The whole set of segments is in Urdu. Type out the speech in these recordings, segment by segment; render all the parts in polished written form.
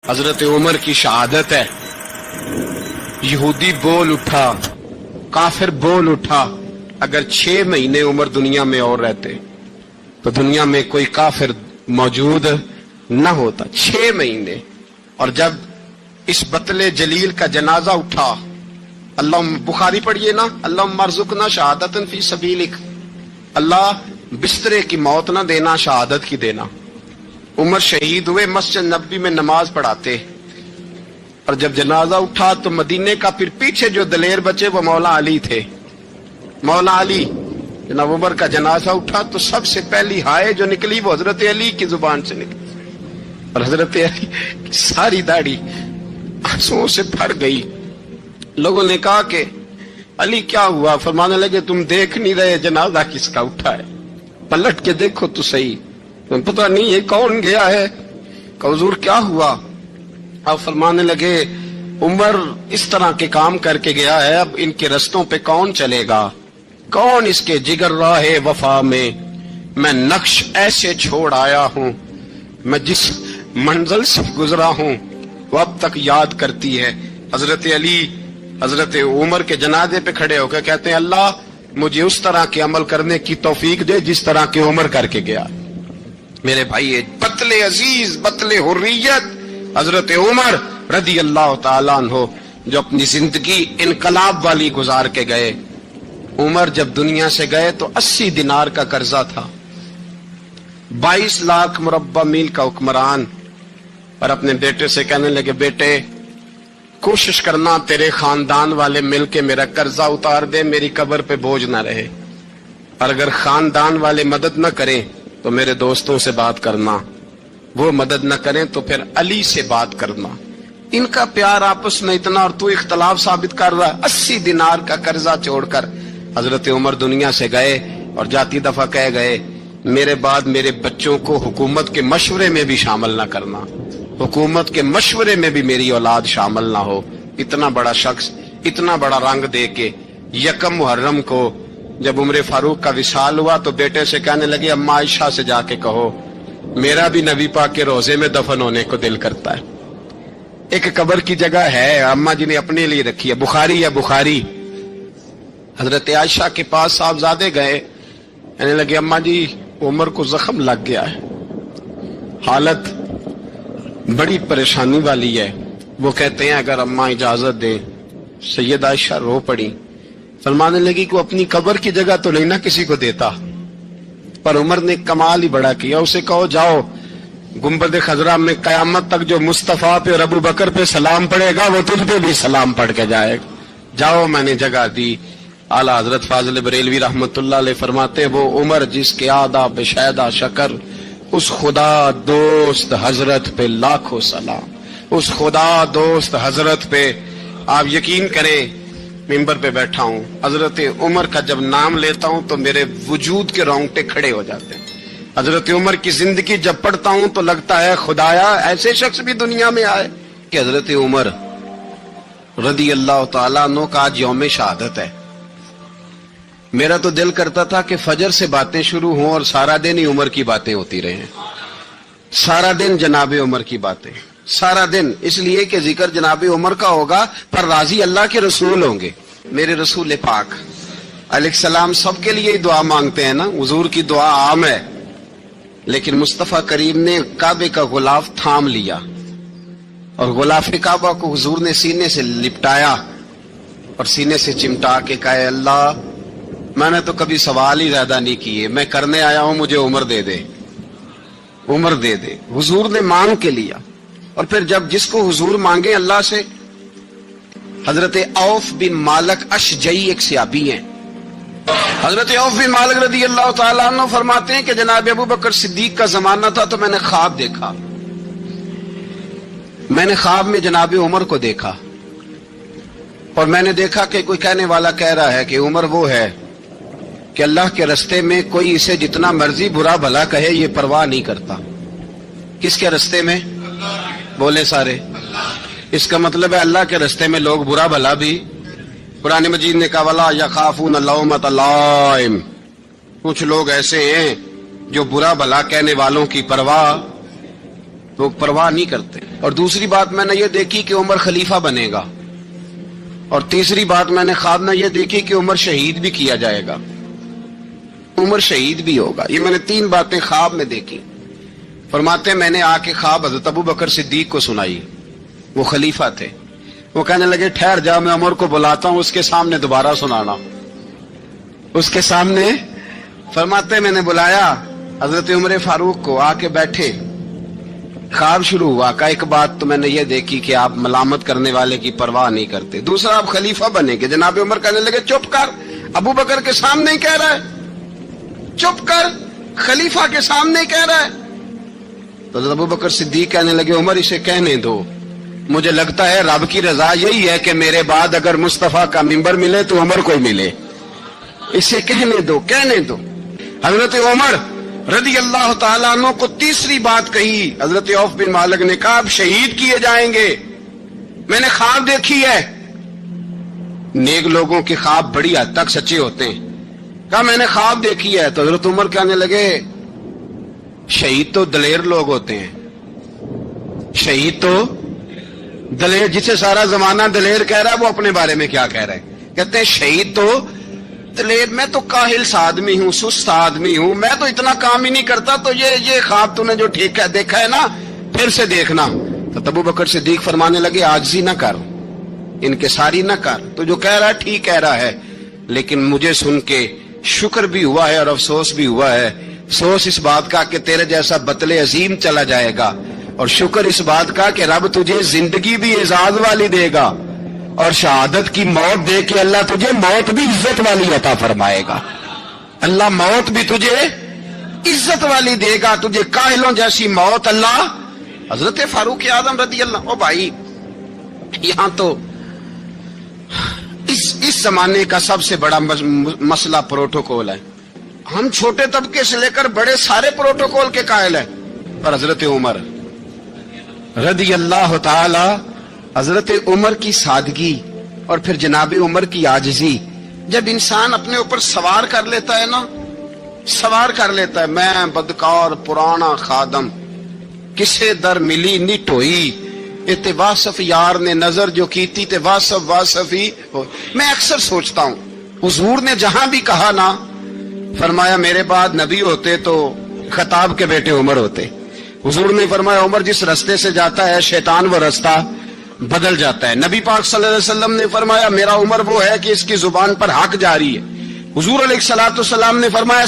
حضرت عمر کی شہادت ہے. یہودی بول اٹھا, کافر بول اٹھا, اگر 6 مہینے عمر دنیا میں اور رہتے تو دنیا میں کوئی کافر موجود نہ ہوتا. 6 مہینے. اور جب اس بطل جلیل کا جنازہ اٹھا, اللہ بخاری پڑھیے نا, اللہم ارزقنا شہادۃ فی سبیلک, اللہ بسترے کی موت نہ دینا, شہادت کی دینا. عمر شہید ہوئے, مسجد نبوی میں نماز پڑھاتے, اور جب جنازہ اٹھا تو مدینے کا پھر پیچھے جو دلیر بچے وہ مولا علی تھے. مولا علی, جناب عمر کا جنازہ اٹھا تو سب سے پہلی ہائے جو نکلی وہ حضرت علی کی زبان سے نکلی, اور حضرت علی کی ساری داڑھی آنسوؤں سے بھر گئی. لوگوں نے کہا کہ علی کیا ہوا؟ فرمانے لگے تم دیکھ نہیں رہے جنازہ کس کا اٹھا ہے, پلٹ کے دیکھو تو صحیح, تم پتہ نہیں یہ کون گیا ہے. کہ حضور کیا ہوا؟ آپ فرمانے لگے عمر اس طرح کے کام کر کے گیا ہے, اب ان کے رستوں پہ کون چلے گا؟ کون اس کے جگر راہ وفا میں میں نقش ایسے چھوڑ آیا ہوں, میں جس منزل سے گزرا ہوں وہ اب تک یاد کرتی ہے. حضرت علی حضرت عمر کے جنازے پہ کھڑے ہو کے کہتے ہیں اللہ مجھے اس طرح کے عمل کرنے کی توفیق دے جس طرح کے عمر کر کے گیا. میرے بھائی, بطل عزیز, بطل حریت حضرت عمر رضی اللہ تعالیٰ عنہ, جو اپنی زندگی انقلاب والی گزار کے گئے. عمر جب دنیا سے گئے تو 80 دینار کا قرضہ تھا, 22 لاکھ مربع میل کا حکمران, اور اپنے بیٹے سے کہنے لگے بیٹے کوشش کرنا تیرے خاندان والے مل کے میرا قرضہ اتار دے, میری قبر پہ بوجھ نہ رہے, اور اگر خاندان والے مدد نہ کریں تو میرے دوستوں سے بات کرنا, وہ مدد نہ کریں تو پھر علی سے بات کرنا. ان کا پیار آپس میں اتنا, اور تو اختلاف ثابت کر رہا ہے. 80 دینار کا قرضہ چھوڑ کر حضرت عمر دنیا سے گئے, اور جاتی دفعہ کہہ گئے میرے بعد میرے بچوں کو حکومت کے مشورے میں بھی شامل نہ کرنا, حکومت کے مشورے میں بھی میری اولاد شامل نہ ہو. اتنا بڑا شخص اتنا بڑا رنگ دے کے 1 محرم کو جب عمر فاروق کا وصال ہوا تو بیٹے سے کہنے لگے اماں عائشہ سے جا کے کہو میرا بھی نبی پاک کے روزے میں دفن ہونے کو دل کرتا ہے. ایک قبر کی جگہ ہے اماں جی نے اپنے لیے رکھی ہے, بخاری ہے بخاری. حضرت عائشہ کے پاس صاحبزادے گئے, کہنے لگے اماں جی عمر کو زخم لگ گیا ہے, حالت بڑی پریشانی والی ہے. وہ کہتے ہیں اگر اماں اجازت دیں. سید عائشہ رو پڑی, فرمانے لگی کہ وہ اپنی قبر کی جگہ تو نہیں نہ کسی کو دیتا, پر عمر نے کمال ہی بڑا کیا. اسے کہو جاؤ گنبد خضرا میں قیامت تک جو مصطفیٰ پہ اور ابو بکر پہ سلام پڑھے گا وہ تجھ پہ بھی سلام پڑھ کے جائے گا. جاؤ میں نے جگہ دی. اعلیٰ حضرت فاضل بریلوی رحمت اللہ علیہ فرماتے ہیں وہ عمر جس کے آدھا بشیدہ شکر, اس خدا دوست حضرت پہ لاکھوں سلام, اس خدا دوست حضرت پہ. آپ یقین کریں ممبر پہ بیٹھا ہوں, حضرت عمر کا جب نام لیتا ہوں تو میرے وجود کے رونگٹے کھڑے ہو جاتے ہیں. حضرت عمر کی زندگی جب پڑھتا ہوں تو لگتا ہے خدایا ایسے شخص بھی دنیا میں آئے. کہ حضرت عمر رضی اللہ تعالیٰ عنہ کا آج یوم شہادت ہے. میرا تو دل کرتا تھا کہ فجر سے باتیں شروع ہوں اور سارا دن ہی عمر کی باتیں ہوتی رہیں, سارا دن جناب عمر کی باتیں, سارا دن. اس لیے کہ ذکر جناب عمر کا ہوگا پر راضی اللہ کے رسول ہوں گے. میرے رسول پاک علیہ السلام سب کے لیے دعا مانگتے ہیں نا, حضور کی دعا عام ہے, لیکن مصطفیٰ کریم نے کعبے کا غلاف تھام لیا, اور غلاف کعبہ کو حضور نے سینے سے لپٹایا اور سینے سے چمٹا کے کہا اللہ میں نے تو کبھی سوال ہی زیادہ نہیں کیے, میں کرنے آیا ہوں, مجھے عمر دے دے, عمر دے دے. حضور نے مانگ کے لیا. اور پھر جب جس کو حضور مانگے اللہ سے, حضرت عوف بن مالک اشجعی ایک صحابی ہیں, حضرت عوف بن مالک رضی اللہ تعالیٰ عنہ فرماتے ہیں کہ جناب ابو بکر صدیق کا زمانہ تھا تو میں نے خواب دیکھا, میں نے خواب میں جناب عمر کو دیکھا, اور میں نے دیکھا کہ کوئی کہنے والا کہہ رہا ہے کہ عمر وہ ہے کہ اللہ کے رستے میں کوئی اسے جتنا مرضی برا بھلا کہے یہ پرواہ نہیں کرتا. کس کے رستے میں؟ بولے سارے. اس کا مطلب ہے اللہ کے رستے میں لوگ برا بھلا بھی. قرآن مجید نے کہا وَلَا يَخَافُونَ لَوْمَةَ لَائِمٍ, کچھ لوگ ایسے ہیں جو برا بھلا کہنے والوں کی پرواہ وہ پرواہ نہیں کرتے. اور دوسری بات میں نے یہ دیکھی کہ عمر خلیفہ بنے گا. اور تیسری بات میں نے خواب میں یہ دیکھی کہ عمر شہید بھی کیا جائے گا, عمر شہید بھی ہوگا. یہ میں نے 3 باتیں خواب میں دیکھی. فرماتے ہیں میں نے آ کے خواب حضرت ابو بکر صدیق کو سنائی, وہ خلیفہ تھے. وہ کہنے لگے ٹھہر جا, میں عمر کو بلاتا ہوں, اس کے سامنے دوبارہ سنانا. اس کے سامنے فرماتے میں نے بلایا حضرت عمر فاروق کو, آ کے بیٹھے. خواب شروع ہوا. کا ایک بات تو میں نے یہ دیکھی کہ آپ ملامت کرنے والے کی پرواہ نہیں کرتے. دوسرا آپ خلیفہ بنے گے. جناب عمر کہنے لگے چپ کر, ابو بکر کے سامنے ہی کہہ رہا ہے, چپ کر, خلیفہ کے سامنے ہی کہہ رہا ہے. تو حضرت ابو بکر صدیق کہنے لگے عمر اسے کہنے دو, مجھے لگتا ہے رب کی رضا یہی ہے کہ میرے بعد اگر مصطفیٰ کا منبر ملے تو عمر کو ہی ملے, اسے کہنے دو, کہنے دو. حضرت عمر رضی اللہ تعالیٰ عنہ کو تیسری بات کہی. حضرت عوف بن مالک نے کہا آپ شہید کیے جائیں گے, میں نے خواب دیکھی ہے. نیک لوگوں کے خواب بڑی حد تک سچے ہوتے ہیں. کہا میں نے خواب دیکھی ہے. تو حضرت عمر کہنے لگے شہید تو دلیر لوگ ہوتے ہیں, شہید تو دلیر, جسے سارا زمانہ دلیر کہہ رہا ہے وہ اپنے بارے میں کیا کہہ رہا ہے. کہتے ہیں شہید تو دلیر, میں تو کاہل سا آدمی ہوں, سست آدمی ہوں, میں تو اتنا کام ہی نہیں کرتا. تو یہ خواب تو نے جو ٹھیک ہے دیکھا ہے نا, پھر سے دیکھنا. تو ابو بکر صدیق فرمانے لگے عاجزی نہ کر, انکساری نہ کر, تو جو کہہ رہا ہے ٹھیک کہہ رہا ہے, لیکن مجھے سن کے شکر بھی ہوا ہے اور افسوس بھی ہوا ہے. افسوس اس بات کا کہ تیرے جیسا بطل عظیم چلا جائے گا, اور شکر اس بات کا کہ رب تجھے زندگی بھی اعزاز والی دے گا, اور شہادت کی موت دے کے اللہ تجھے موت بھی عزت والی عطا فرمائے گا. اللہ موت بھی تجھے عزت والی دے گا, تجھے کاہلوں جیسی موت اللہ. حضرت فاروق اعظم رضی اللہ, او بھائی یہاں تو اس زمانے کا سب سے بڑا مسئلہ پروٹوکول ہے. ہم چھوٹے طبقے سے لے کر بڑے سارے پروٹوکول کے قائل ہیں, پر حضرت عمر رضی اللہ تعالی, حضرت عمر کی سادگی اور پھر جناب عمر کی عاجزی, جب انسان اپنے اوپر سوار کر لیتا ہے نا, سوار کر لیتا ہے, میں بدکار پرانا خادم, کسے در ملی نی ٹوئی, تے واصف یار نے نظر جو کیتی تے واصف ہی. میں اکثر سوچتا ہوں حضور نے جہاں بھی کہا نا, فرمایا میرے بعد نبی ہوتے تو خطاب کے بیٹے عمر ہوتے. حضور نے فرمایا عمر جس رستے سے جاتا ہے شیطان وہ رستہ بدل جاتا ہے. نبی پاک صلی اللہ علیہ وسلم نے فرمایا میرا عمر وہ ہے کہ اس کی زبان پر حق جاری ہے. حضور علیہ الصلوۃ والسلام نے فرمایا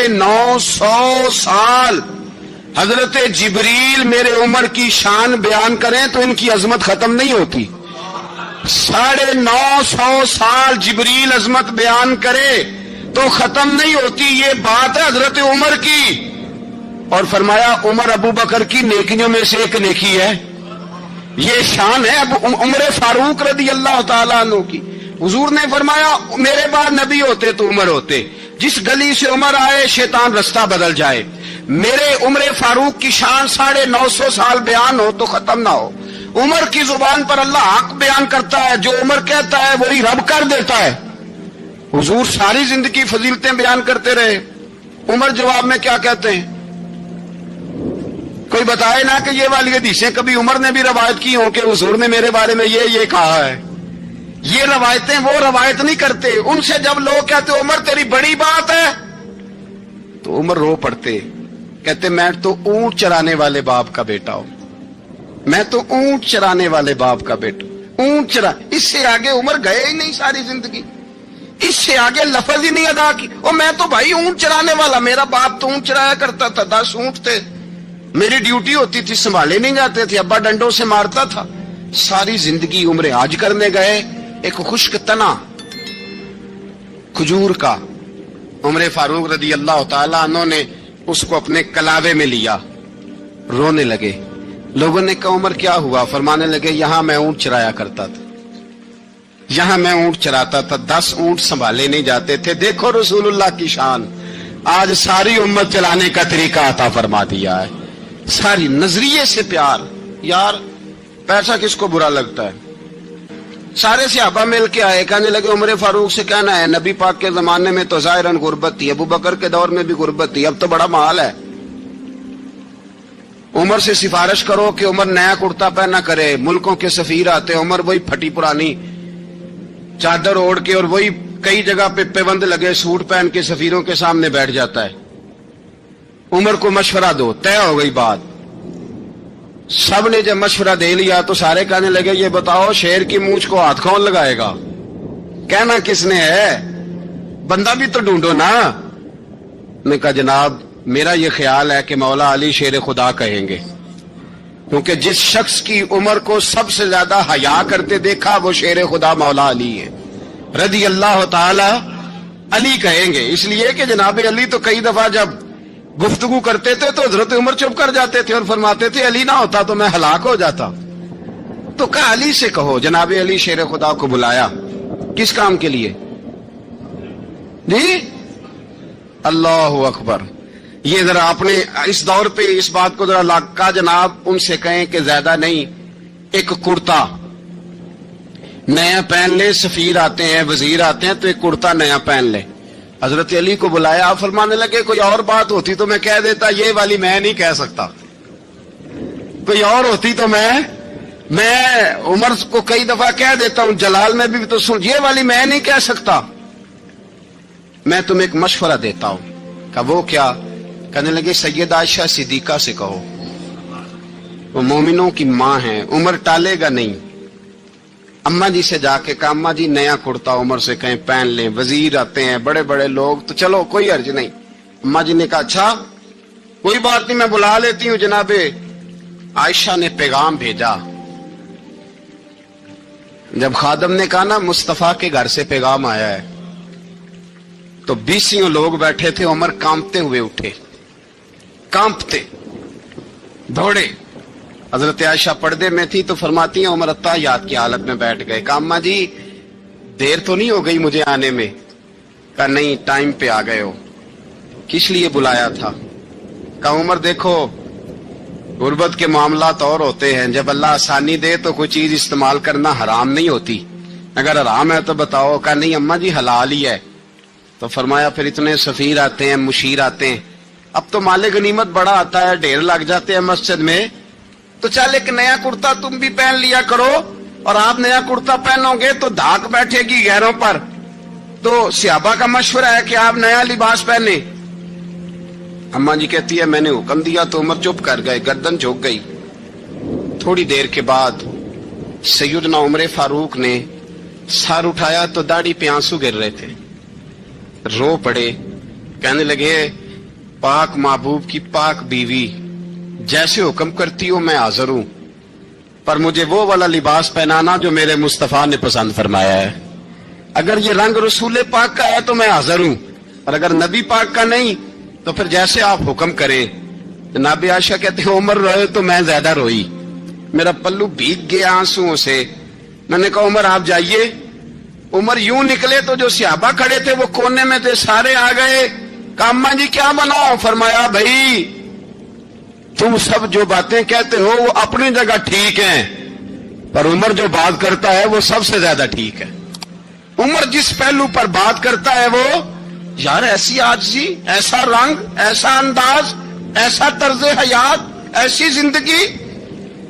950 سال حضرت جبریل میرے عمر کی شان بیان کریں تو ان کی عظمت ختم نہیں ہوتی. 950 سال جبریل عظمت بیان کرے تو ختم نہیں ہوتی. یہ بات ہے حضرت عمر کی. اور فرمایا عمر ابو بکر کی نیکیوں میں سے ایک نیکی ہے, یہ شان ہے عمر فاروق رضی اللہ تعالیٰ عنہ کی. حضور نے فرمایا میرے بعد نبی ہوتے تو عمر ہوتے, جس گلی سے عمر آئے شیطان رستہ بدل جائے. میرے عمر فاروق کی شان 950 سال بیان ہو تو ختم نہ ہو. عمر کی زبان پر اللہ حق بیان کرتا ہے, جو عمر کہتا ہے وہی رب کر دیتا ہے. حضور ساری زندگی فضیلتیں بیان کرتے رہے, عمر جواب میں کیا کہتے ہیں؟ کوئی بتائے نا کہ یہ والی حدیثیں کبھی عمر نے بھی روایت کی ہوں کہ حضور نے میرے بارے میں یہ کہا ہے. یہ روایتیں وہ روایت نہیں کرتے. ان سے جب لوگ کہتے عمر تیری بڑی بات ہے تو عمر رو پڑتے, کہتے میں تو اونٹ چرانے والے باپ کا بیٹا ہوں, میں تو اونٹ چرانے والے باپ کا بیٹا, اونٹ چرا. اس سے آگے عمر گئے ہی نہیں ساری زندگی, اس سے آگے لفظ ہی نہیں ادا کی. اور میں تو بھائی اونٹ چرانے والا, میرا باپ تو اونٹ چرایا کرتا تھا, 10 اونٹ تھے, میری ڈیوٹی ہوتی تھی, سنبھالے نہیں جاتے تھے, ابا ڈنڈوں سے مارتا تھا. ساری زندگی عمر حج کرنے گئے, ایک خشک تنا کھجور کا عمر فاروق رضی اللہ تعالیٰ عنہ نے اس کو اپنے کلاوے میں لیا, رونے لگے. لوگوں نے کہا عمر کیا ہوا؟ فرمانے لگے یہاں میں اونٹ چرایا کرتا تھا, یہاں میں اونٹ چراتا تھا, 10 اونٹ سنبھالے نہیں جاتے تھے. دیکھو رسول اللہ کی شان, آج ساری امت چلانے کا طریقہ عطا فرما دیا ہے. ساری نظریے سے پیار. یار پیسہ کس کو برا لگتا ہے؟ سارے صحابہ مل کے آئے, کہنے لگے عمر فاروق سے کہنا ہے نبی پاک کے زمانے میں تو ظاہراً غربت تھی, ابو بکر کے دور میں بھی غربت تھی, اب تو بڑا مال ہے. عمر سے سفارش کرو کہ عمر نیا کرتا پہنا کرے. ملکوں کے سفیر آتے ہیں, عمر وہی پھٹی پرانی چادر اوڑھ کے اور وہی کئی جگہ پہ پیوند لگے سوٹ پہن کے سفیروں کے سامنے بیٹھ جاتا ہے. عمر کو مشورہ دو, طے ہو گئی بات. سب نے جب مشورہ دے لیا تو سارے کہنے لگے یہ بتاؤ شیر کی مونچھ کو ہاتھ کون لگائے گا؟ کہنا کس نے ہے؟ بندہ بھی تو ڈھونڈو نا. نے کہا جناب میرا یہ خیال ہے کہ مولا علی شیر خدا کہیں گے, کیونکہ جس شخص کی عمر کو سب سے زیادہ حیا کرتے دیکھا وہ شیر خدا مولا علی ہے رضی اللہ تعالی علی کہیں گے. اس لیے کہ جناب علی تو کئی دفعہ جب گفتگو کرتے تھے تو حضرت عمر چپ کر جاتے تھے اور فرماتے تھے علی نہ ہوتا تو میں ہلاک ہو جاتا. تو کہا علی سے کہو. جناب علی شیر خدا کو بلایا. کس کام کے لیے جی؟ اللہ اکبر. یہ ذرا آپ نے اس دور پہ اس بات کو ذرا لاکا جناب ان سے کہیں کہ زیادہ نہیں, ایک کرتا نیا پہن لے. سفیر آتے ہیں, وزیر آتے ہیں, تو ایک کرتا نیا پہن لے. حضرت علی کو بلایا. آپ فرمانے لگے کوئی اور بات ہوتی تو میں کہہ دیتا, یہ والی میں نہیں کہہ سکتا. کوئی اور ہوتی تو میں عمر کو کئی دفعہ کہہ دیتا ہوں, جلال میں بھی تو سن, یہ والی میں نہیں کہہ سکتا. میں تمہیں ایک مشورہ دیتا ہوں. کہ وہ کیا؟ کہنے لگے سید عائشہ صدیقہ سے کہو, وہ مومنوں کی ماں ہیں, عمر ٹالے گا نہیں. اماں جی سے جا کے کہا اماں جی نیا کرتا عمر سے کہیں پہن لیں. وزیر آتے ہیں, بڑے بڑے لوگ, تو چلو کوئی حرج نہیں. اماں جی نے کہا اچھا کوئی بات نہیں میں بلا لیتی ہوں. جناب عائشہ نے پیغام بھیجا. جب خادم نے کہا نا مصطفیٰ کے گھر سے پیغام آیا ہے, تو 20 لوگ بیٹھے تھے. عمر کانپتے ہوئے اٹھے, کانپتے دوڑے. حضرت عائشہ پردے میں تھی تو فرماتی ہیں عمر اتحیات کی حالت میں بیٹھ گئے. کہا اماں جی دیر تو نہیں ہو گئی مجھے آنے میں؟ کہا نہیں ٹائم پہ آ گئے ہو. کس لیے بلایا تھا؟ کہا عمر دیکھو غربت کے معاملات اور ہوتے ہیں, جب اللہ آسانی دے تو کوئی چیز استعمال کرنا حرام نہیں ہوتی, اگر حرام ہے تو بتاؤ. کہا نہیں اماں جی حلال ہی ہے. تو فرمایا پھر اتنے سفیر آتے ہیں, مشیر آتے ہیں, اب تو مال غنیمت بڑا آتا ہے, ڈھیر لگ جاتے ہیں مسجد میں, تو چل ایک نیا کرتا تم بھی پہن لیا کرو. اور آپ نیا کرتا پہنو گے تو دھاک بیٹھے گی غیروں پر. تو صحابہ کا مشورہ ہے کہ آپ نیا لباس پہنے. اماں جی کہتی ہے میں نے حکم دیا تو عمر چپ کر گئے, گردن جھک گئی. تھوڑی دیر کے بعد سیدنا عمر فاروق نے سر اٹھایا تو داڑھی پہ آنسو گر رہے تھے, رو پڑے. کہنے لگے پاک محبوب کی پاک بیوی جیسے حکم کرتی ہو میں حاضر ہوں, پر مجھے وہ والا لباس پہنانا جو میرے مصطفیٰ نے پسند فرمایا ہے. اگر یہ رنگ رسول پاک کا ہے تو میں حاضر ہوں, اور اگر نبی پاک کا نہیں تو پھر جیسے آپ حکم کریں. جناب عائشہ کہتے ہیں عمر روئے تو میں زیادہ روئی, میرا پلو بھیگ گیا آنسوؤں سے. میں نے کہا عمر آپ جائیے. عمر یوں نکلے تو جو صحابہ کھڑے تھے وہ کونے میں تھے, سارے آ گئے. کہا اماں جی کیا بناؤ؟ فرمایا بھائی تم سب جو باتیں کہتے ہو وہ اپنی جگہ ٹھیک ہیں, پر عمر جو بات کرتا ہے وہ سب سے زیادہ ٹھیک ہے. عمر جس پہلو پر بات کرتا ہے وہ یار ایسی عاجزی, ایسا رنگ, ایسا انداز, ایسا طرز حیات, ایسی زندگی.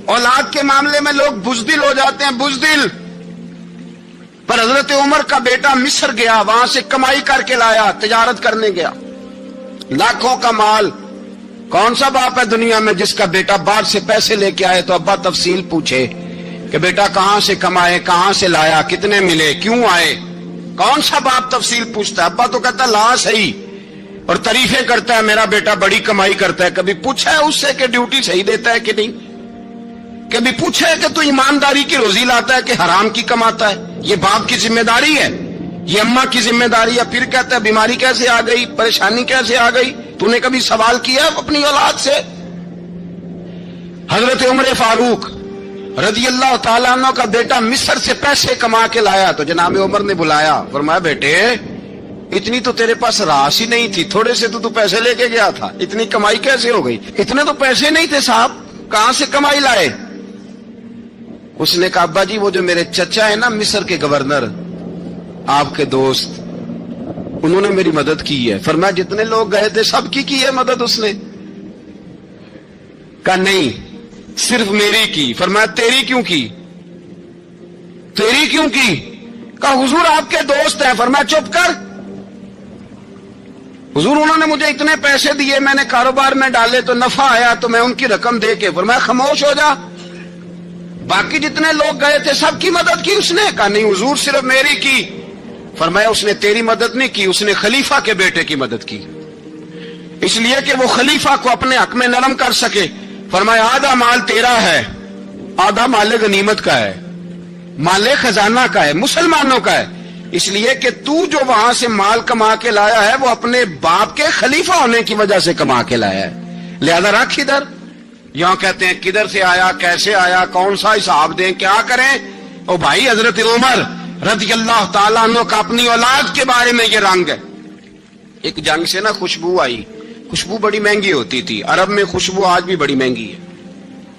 اولاد کے معاملے میں لوگ بزدل ہو جاتے ہیں, بزدل. پر حضرت عمر کا بیٹا مصر گیا, وہاں سے کمائی کر کے لایا, تجارت کرنے گیا, لاکھوں کا مال. کون سا باپ ہے دنیا میں جس کا بیٹا باہر سے پیسے لے کے آئے تو ابا تفصیل پوچھے کہ بیٹا کہاں سے کمائے, کہاں سے لایا, کتنے ملے, کیوں آئے؟ کون سا باپ تفصیل پوچھتا ہے؟ ابا تو کہتا لا صحیح, اور تعریفیں کرتا ہے میرا بیٹا بڑی کمائی کرتا ہے. کبھی پوچھا ہے اس سے کہ ڈیوٹی صحیح دیتا ہے کہ نہیں؟ کبھی پوچھا ہے کہ تو ایمانداری کی روزی لاتا ہے کہ حرام کی کماتا ہے؟ یہ باپ کی ذمہ داری ہے, یہ اماں کی ذمہ داری ہے. پھر کہتا ہے بیماری کیسے آ گئی, پریشانی کیسے آ گئی؟ تو نے کبھی سوال کیا اپنی اولاد سے؟ حضرت عمر فاروق رضی اللہ تعالیٰ عنہ کا بیٹا مصر سے پیسے کما کے لایا تو جناب عمر نے بلایا, فرمایا بیٹے اتنی تو تیرے پاس راس ہی نہیں تھی, تھوڑے سے تو پیسے لے کے گیا تھا, اتنی کمائی کیسے ہو گئی؟ اتنے تو پیسے نہیں تھے صاحب, کہاں سے کمائی لائے؟ اس نے کہا ابا جی وہ جو میرے چچا ہے نا مصر کے گورنر, آپ کے دوست, انہوں نے میری مدد کی ہے. فرمایا جتنے لوگ گئے تھے سب کی ہے مدد اس نے. کہا نہیں صرف میری کی. فرمایا تیری کیوں کی؟ تیری کیوں کی؟ کہا حضور آپ کے دوست ہیں. فرمایا چپ کر حضور انہوں نے مجھے اتنے پیسے دیے, میں نے کاروبار میں ڈالے تو نفع آیا تو میں ان کی رقم دے کے. فرمایا خاموش ہو جا, باقی جتنے لوگ گئے تھے سب کی مدد کی اس نے؟ کہا نہیں حضور صرف میری کی. فرمایا اس نے تیری مدد نہیں کی, اس نے خلیفہ کے بیٹے کی مدد کی, اس لیے کہ وہ خلیفہ کو اپنے حق میں نرم کر سکے. فرمایا آدھا مال تیرا ہے, آدھا مال غنیمت کا ہے, مال خزانہ کا ہے, مسلمانوں کا ہے, اس لیے کہ تو جو وہاں سے مال کما کے لایا ہے وہ اپنے باپ کے خلیفہ ہونے کی وجہ سے کما کے لایا ہے, لہذا رکھ ادھر. یہاں کہتے ہیں کدھر سے آیا, کیسے آیا, کون سا حساب دیں, کیا کریں؟ او بھائی حضرت عمر رضی اللہ تعالیٰ عنہ کا اپنی اولاد کے بارے میں یہ رنگ ہے. ایک جنگ سے نا خوشبو آئی, خوشبو بڑی مہنگی ہوتی تھی, عرب میں خوشبو آج بھی بڑی مہنگی ہے,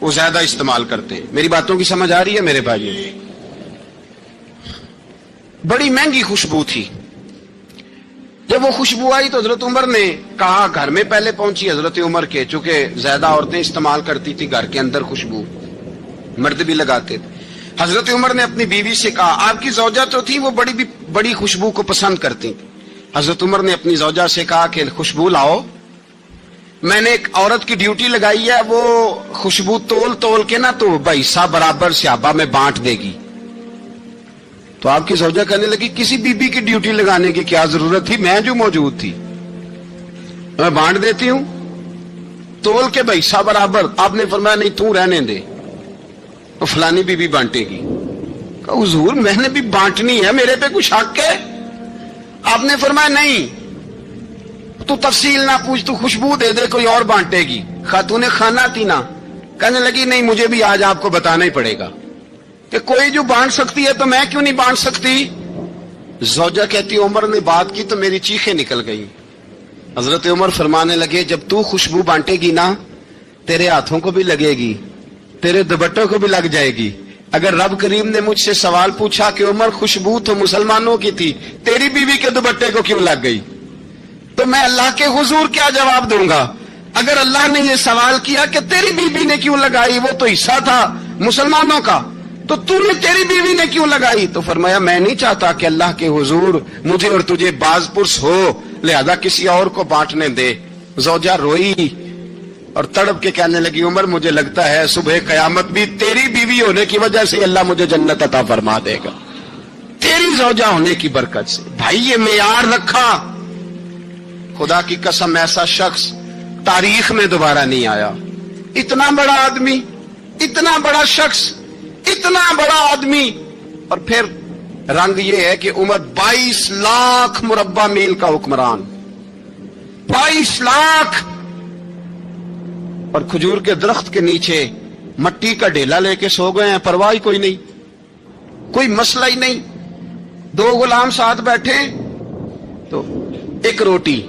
وہ زیادہ استعمال کرتے ہیں. میری باتوں کی سمجھ آ رہی ہے میرے بھائیوں؟ بڑی مہنگی خوشبو تھی. جب وہ خوشبو آئی تو حضرت عمر نے کہا, گھر میں پہلے پہنچی حضرت عمر کے, چونکہ زیادہ عورتیں استعمال کرتی تھی گھر کے اندر خوشبو, مرد بھی لگاتے تھے. حضرت عمر نے اپنی بیوی سے کہا, آپ کی زوجہ تو تھی وہ بڑی خوشبو کو پسند کرتی تھی. حضرت عمر نے اپنی زوجہ سے کہا کہ خوشبو لاؤ, میں نے ایک عورت کی ڈیوٹی لگائی ہے, وہ خوشبو تول تول کے نا تو حصہ برابر صحابہ میں بانٹ دے گی. تو آپ کی زوجہ کہنے لگی کسی بی بی کی ڈیوٹی لگانے کی کیا ضرورت تھی, میں جو موجود تھی میں بانٹ دیتی ہوں تول کے حصہ برابر. آپ نے فرمایا نہیں تو رہنے دے, تو فلانی بی بی بانٹے گی. کہا حضور میں نے بھی بانٹنی ہے, میرے پہ کچھ حق ہے؟ آپ نے فرمایا نہیں, تو تفصیل نہ پوچھ, تو خوشبو دے دے, کوئی اور بانٹے گی. خاتون خانہ تھی نا, کہنے لگی نہیں مجھے بھی آج آپ کو بتانا ہی پڑے گا کہ کوئی جو بانٹ سکتی ہے تو میں کیوں نہیں بانٹ سکتی. زوجہ کہتی عمر نے بات کی تو میری چیخیں نکل گئی. حضرت عمر فرمانے لگے جب تو خوشبو بانٹے گی نا تیرے ہاتھوں کو بھی لگے گی, تیرے دوپٹوں کو بھی لگ جائے گی. اگر رب کریم نے مجھ سے سوال پوچھا کہ عمر خوشبو تو مسلمانوں کی تھی, تیری بیوی کے دوپٹے کو کیوں لگ گئی, تو میں اللہ کے حضور کیا جواب دوں گا؟ اگر اللہ نے یہ سوال کیا کہ تیری بیوی نے کیوں لگائی, وہ تو حصہ تھا مسلمانوں کا, تو نے تیری بیوی نے کیوں لگائی؟ تو فرمایا میں نہیں چاہتا کہ اللہ کے حضور مجھے اور تجھے باز پرس ہو, لہذا کسی اور کو بانٹنے دے. زوجہ روئی اور تڑپ کے کہنے لگی عمر مجھے لگتا ہے صبح قیامت بھی تیری بیوی ہونے کی وجہ سے اللہ مجھے جنت عطا فرما دے گا, تیری زوجہ ہونے کی برکت سے. بھائی یہ معیار رکھا, خدا کی قسم ایسا شخص تاریخ میں دوبارہ نہیں آیا. اتنا بڑا آدمی, اتنا بڑا شخص, اتنا بڑا آدمی, اور پھر رنگ یہ ہے کہ عمر 22 لاکھ مربع میل کا حکمران, 22 لاکھ, اور کھجور کے درخت کے نیچے مٹی کا ڈھیلا لے کے سو گئے ہیں, پرواہ کوئی نہیں, کوئی مسئلہ ہی نہیں. 2 غلام ساتھ بیٹھے تو ایک روٹی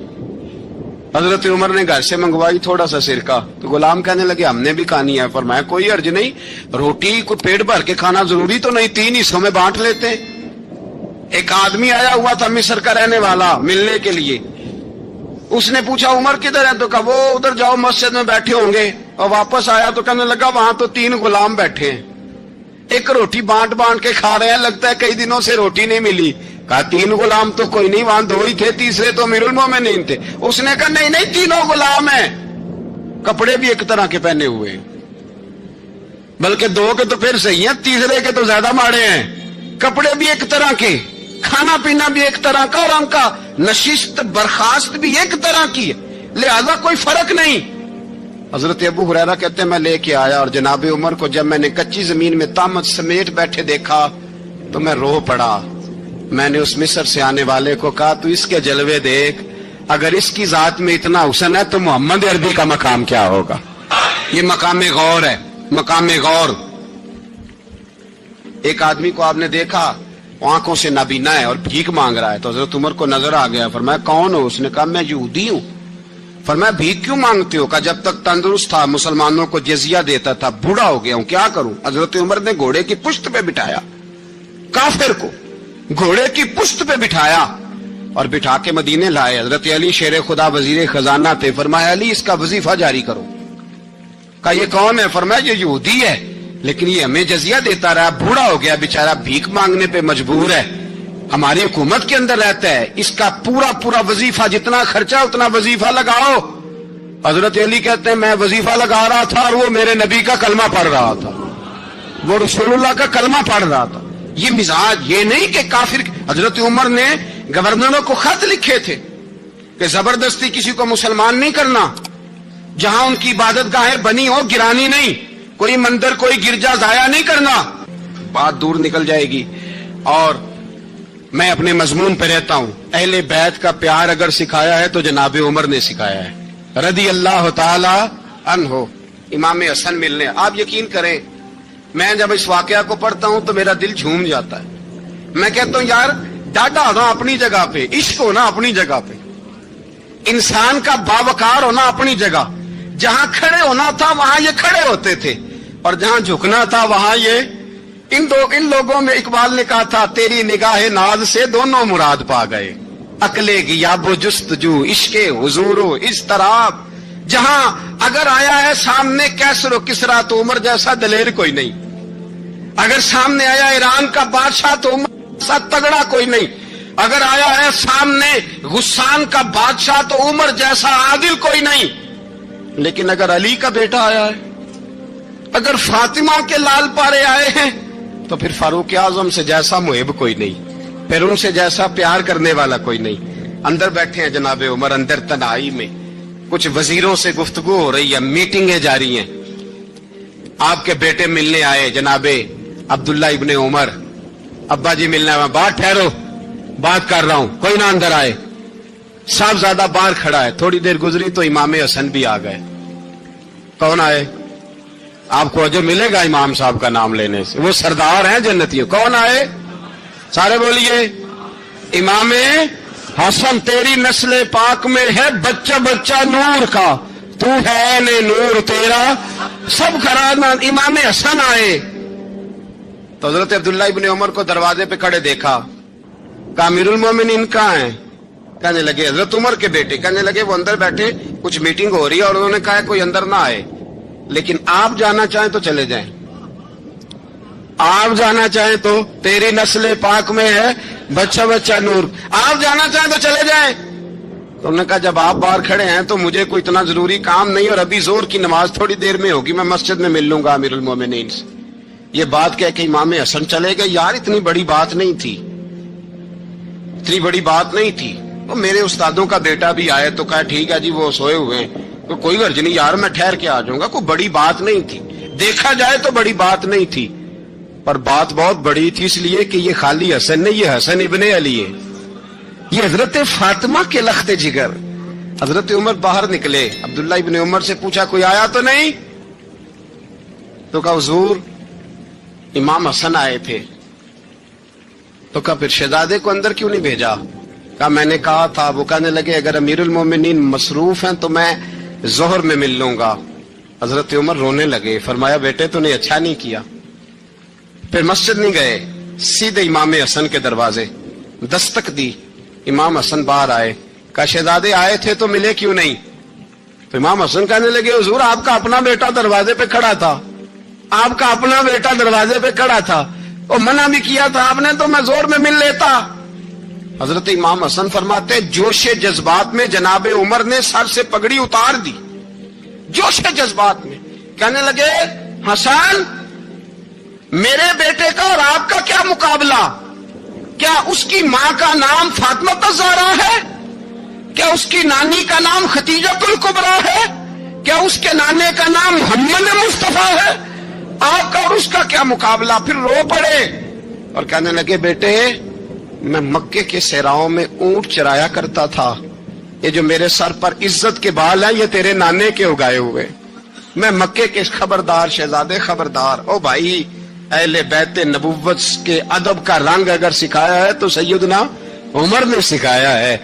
حضرت عمر نے گھر سے منگوائی, تھوڑا سا سرکہ, تو غلام کہنے لگے ہم نے بھی کھانی ہے. فرمایا کوئی حرج نہیں, روٹی کو پیٹ بھر کے کھانا ضروری تو نہیں, 3 حصوں میں بانٹ لیتے ہیں. ایک آدمی آیا ہوا تھا مصر کا رہنے والا ملنے کے لیے, اس نے پوچھا عمر کدھر ہے, تو کہا وہ ادھر جاؤ مسجد میں بیٹھے ہوں گے. اور واپس آیا تو کہنے لگا وہاں تو 3 غلام بیٹھے ہیں, ایک روٹی بانٹ بانٹ کے کھا رہے ہیں, لگتا ہے کئی دنوں سے روٹی نہیں ملی. کہا 3 غلام تو کوئی نہیں, وہاں 2 ہی تھے, تیسرے تو امیر المومنین تھے. اس نے کہا نہیں 3 غلام ہیں, کپڑے بھی ایک طرح کے پہنے ہوئے, بلکہ 2 کے تو پھر صحیح ہیں, تیسرے کے تو زیادہ ماڑے ہیں. کپڑے بھی ایک طرح کے, کھانا پینا بھی ایک طرح کا, اور ان کا نشست برخاست بھی ایک طرح کی ہے, لہذا کوئی فرق نہیں. حضرت ابو ہریرہ کہتے ہیں میں لے کے آیا, اور جناب عمر کو جب میں نے کچی زمین میں تامت سمیٹ بیٹھے دیکھا تو میں رو پڑا. میں نے اس مصر سے آنے والے کو کہا تو اس کے جلوے دیکھ, اگر اس کی ذات میں اتنا حسن ہے تو محمد عربی کا مقام کیا ہوگا. یہ مقام غور ہے, مقام غور. ایک آدمی کو آپ نے دیکھا آنکھوں سے نابینا ہے اور بھیک مانگ رہا ہے, تو حضرت عمر کو نظر آ گیا. فرمایا کون ہو؟ اس نے کہا میں یہودی ہوں. فرمایا بھیک کیوں مانگتے ہو؟ کہا جب تک تندرست تھا مسلمانوں کو جزیہ دیتا تھا, بوڑھا ہو گیا ہوں کیا کروں. حضرت عمر نے گھوڑے کی پشت پہ بٹھایا, کافر کو گھوڑے کی پشت پہ بٹھایا اور بٹھا کے مدینے لائے. حضرت علی شیر خدا وزیر خزانہ تھے, فرمایا علی اس کا وظیفہ جاری کرو. کہا یہ کون ہے؟ فرمایا یہ یہودی ہے، لیکن یہ ہمیں جزیہ دیتا رہا، بوڑھا ہو گیا بیچارہ، بھیک مانگنے پہ مجبور ہے، ہماری حکومت کے اندر رہتا ہے، اس کا پورا وظیفہ جتنا خرچہ اتنا وظیفہ لگاؤ۔ حضرت علی کہتے ہیں میں وظیفہ لگا رہا تھا اور وہ میرے نبی کا کلمہ پڑھ رہا تھا، وہ رسول اللہ کا کلمہ پڑھ رہا تھا۔ یہ مزاج، یہ نہیں کہ کافر۔ حضرت عمر نے گورنروں کو خط لکھے تھے کہ زبردستی کسی کو مسلمان نہیں کرنا، جہاں ان کی عبادت گاہیں بنی ہو گرانی نہیں، کوئی مندر کوئی گرجا ضائع نہیں کرنا، بات دور نکل جائے گی۔ اور میں اپنے مضمون پہ رہتا ہوں، اہل بیت کا پیار اگر سکھایا ہے تو جناب عمر نے سکھایا ہے رضی اللہ تعالی عنہ۔ امام حسن ملنے، آپ یقین کریں میں جب اس واقعہ کو پڑھتا ہوں تو میرا دل جھوم جاتا ہے، میں کہتا ہوں یار ڈاڈا ہونا اپنی جگہ پہ، عشق ہونا اپنی جگہ پہ، انسان کا باوقار ہونا اپنی جگہ، جہاں کھڑے ہونا تھا وہاں یہ کھڑے ہوتے تھے، اور جہاں جھکنا تھا وہاں یہ ان لوگوں میں اقبال نے کہا تھا تیری نگاہ ناز سے دونوں مراد پا گئے، عقل غیاب و جستجو عشق حضور و اضطراب۔ جہاں اگر آیا ہے سامنے کیسر و کسرا تو عمر جیسا دلیر کوئی نہیں، اگر سامنے آیا ایران کا بادشاہ تو عمر جیسا تگڑا کوئی نہیں، اگر آیا ہے سامنے غسان کا بادشاہ تو عمر جیسا عادل کوئی نہیں، لیکن اگر علی کا بیٹا آیا ہے، اگر فاطمہ کے لال پارے آئے ہیں تو پھر فاروق اعظم سے جیسا محب کوئی نہیں، پھر ان سے جیسا پیار کرنے والا کوئی نہیں۔ اندر بیٹھے ہیں جناب عمر، اندر تنہائی میں کچھ وزیروں سے گفتگو ہو رہی ہے، میٹنگیں جاری ہیں۔ آپ کے بیٹے ملنے آئے جناب عبداللہ ابن عمر، ابا جی ملنا ہے، بات ٹھہرو بات کر رہا ہوں، کوئی نہ اندر آئے۔ صاحبزادہ باہر کھڑا ہے، تھوڑی دیر گزری تو امام حسن بھی آ گئے۔ کون آئے؟ آپ کو جو ملے گا امام صاحب کا نام لینے سے، وہ سردار ہیں جنتیوں۔ کون آئے؟ سارے بولیے امام حسن، تیری نسل پاک میں ہے بچہ بچہ نور کا، تو ہے نور تیرا سب خرانا۔ امام حسن آئے تو حضرت عبداللہ ابن عمر کو دروازے پہ کھڑے دیکھا، کہا امیر المومنین کہاں ہیں؟ کہنے لگے حضرت عمر کے بیٹے، کہنے لگے وہ اندر بیٹھے، کچھ میٹنگ ہو رہی ہے اور انہوں نے کہا کوئی اندر نہ آئے، لیکن آپ جانا چاہیں تو چلے جائیں، آپ جانا چاہیں تو تیری نسل پاک میں ہے بچہ بچہ نور، آپ جانا چاہیں تو چلے جائیں۔ تو انہوں نے کہا جب آپ باہر کھڑے ہیں تو مجھے کوئی اتنا ضروری کام نہیں، اور ابھی زور کی نماز تھوڑی دیر میں ہوگی، میں مسجد میں مل لوں گا امیر المومنین سے۔ یہ بات کہہ کہ امام حسن چلے گئے۔ یار اتنی بڑی بات نہیں تھی، اتنی بڑی بات نہیں تھی۔ وہ میرے استادوں کا بیٹا بھی آئے تو کہا ٹھیک ہے جی وہ سوئے ہوئے ہیں تو کوئی غرض نہیں یار میں ٹھہر کے آ جاؤں گا، کوئی بڑی بات نہیں تھی، دیکھا جائے تو بڑی بات نہیں تھی، پر بات بہت بڑی تھی، اس لیے کہ یہ خالی حسن نہیں، یہ حسن ابن علی ہے، یہ حضرت فاطمہ کے لخت جگر۔ حضرت عمر باہر نکلے، عبداللہ ابن عمر سے پوچھا کوئی آیا تو نہیں؟ تو کہا حضور امام حسن آئے تھے۔ تو کہا پھر شہزادے کو اندر کیوں نہیں بھیجا؟ کہا میں نے کہا تھا۔ وہ کہنے لگے اگر امیر المومنین مصروف ہیں تو میں ظہر میں مل لوں گا۔ حضرت عمر رونے لگے، فرمایا بیٹے تو نے اچھا نہیں کیا۔ پھر مسجد نہیں گئے، سیدھے امام حسن کے دروازے دستک دی، امام حسن باہر آئے، کہا شہزادے آئے تھے تو ملے کیوں نہیں؟ تو امام حسن کہنے لگے حضور آپ کا اپنا بیٹا دروازے پہ کھڑا تھا، آپ کا اپنا بیٹا دروازے پہ کھڑا تھا، اور منع بھی کیا تھا آپ نے تو میں زور میں مل لیتا۔ حضرت امام حسن فرماتے جوش جذبات میں جناب عمر نے سر سے پگڑی اتار دی، جوش جذبات میں کہنے لگے حسن میرے بیٹے کا اور آپ کا کیا مقابلہ؟ کیا اس کی ماں کا نام فاطمہ الزہرا ہے؟ کیا اس کی نانی کا نام خدیجہ الکبریٰ ہے؟ کیا اس کے نانے کا نام محمد مصطفیٰ ہے؟ آپ کا اور اس کا کیا مقابلہ؟ پھر رو پڑے اور کہنے لگے بیٹے میں مکے کے صحراؤں میں اونٹ چرایا کرتا تھا، یہ جو میرے سر پر عزت کے بال ہیں یہ تیرے نانے کے اگائے ہوئے، میں مکے کے خبردار شہزادے خبردار۔ او بھائی اہل بیت نبوت کے ادب کا رنگ اگر سکھایا ہے تو سیدنا عمر نے سکھایا ہے۔